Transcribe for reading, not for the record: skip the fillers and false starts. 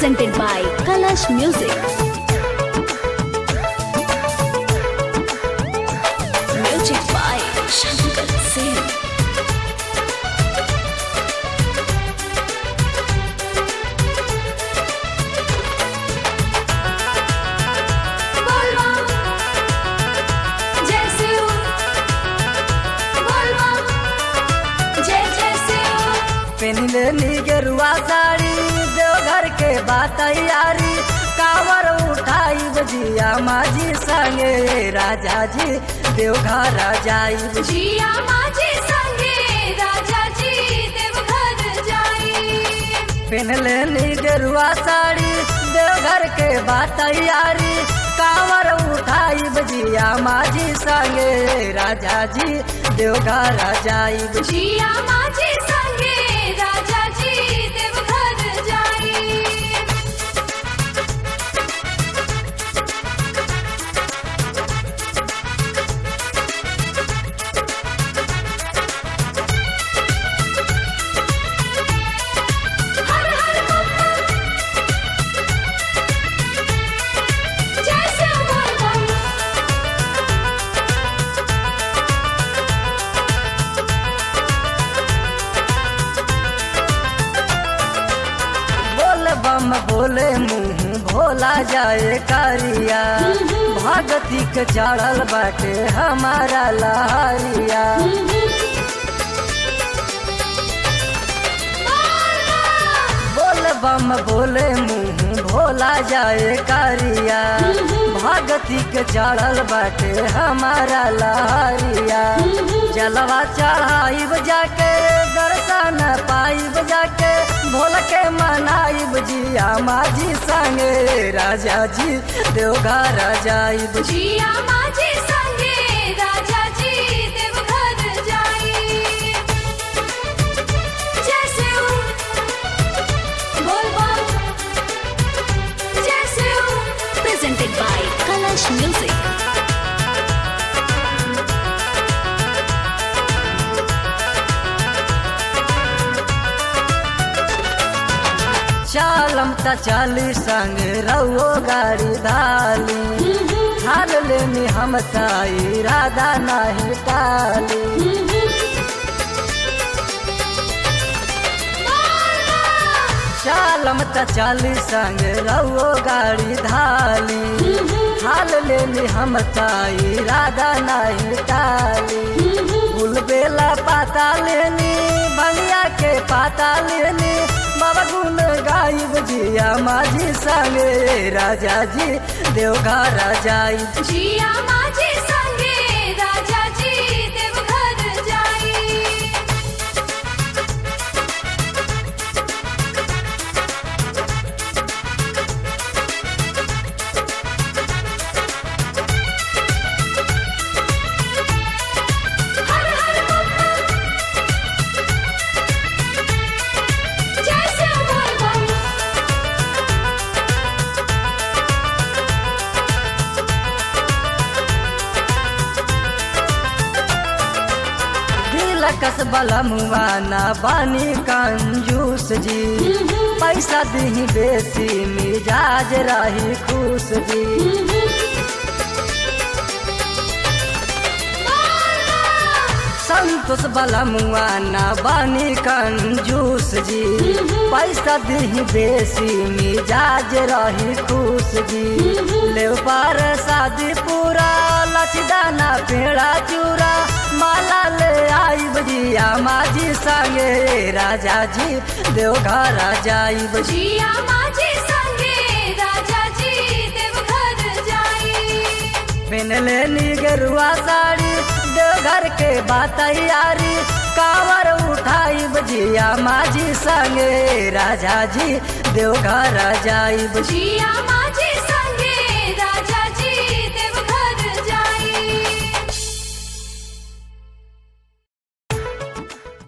presented by Kalash Music. Music by Shankar Singh. पेनलेनी गेरुआ साड़ी देवघर के बात यारी कावर उठाई बजिया माजी संगे राजा जी देवघर जाई जिया माजी संगे राजा जी देवघर जाई। पेनलेनी गेरुआ साड़ी देवघर के बात यारी कावर उठाई बजिया माजी संगे राजा जी देवघर जाई जिया माजी संगे राजा जी देवघर जाई। हर हर बम जय शिव बोल बम। बोल बम बोले मुँह भोला जाए कारिया भगती के चढ़ल बाटे हमारा लहरिया बोल बम बोले मुँह भोला जाए कारिया भगती के चढ़ल बाटे हमारा लहरिया जलवा चढ़ाइब जाके दर्शन पाइब जाके भोल के मनाइब जिया माजी संगे राजा जी देवघर जाइब जिया माजी संगे राजा जी देवघर जाई। जय शिव बोल बम जय Shiv. Presented by Kalash Music. Chalam त चाली संग रहो गाड़ी धाली हार लेनी हम ताई राधा नहीं टाली चालम त चाली संग रहो गाड़ी धाली हाल लेनी हम ताई राधा नहीं टाली फूल बेला पाता लेनी बलिया के पाता लेनी बाबा गुन गाइब जिया माजी संगे राजा जी देवघर जाई जिया माजी संगे राजा जी देवघर जाई। हर हर बम जय शिव बोल बम। दिल कस बलमुआना बानी कंजूस जी पैसा दी बेसी मिजाज रही खुश जी संतोष बलमुआना बानी कंजूस जी पैसा दी बेसी मिजाज रही खुश जी ले पर शादी पूरा लचदाना पेड़ा चूरा माला ले आई बजिया माजी संगे राजा जी देवघर जाइब जिया माजी संगे राजा जी देवघर जाई। पेनलेनी गेरुआ साड़ी देवघर के बात यारी कावर उठाई बजिया माजी संगे राजा जी देवघर जाइब जिया माजी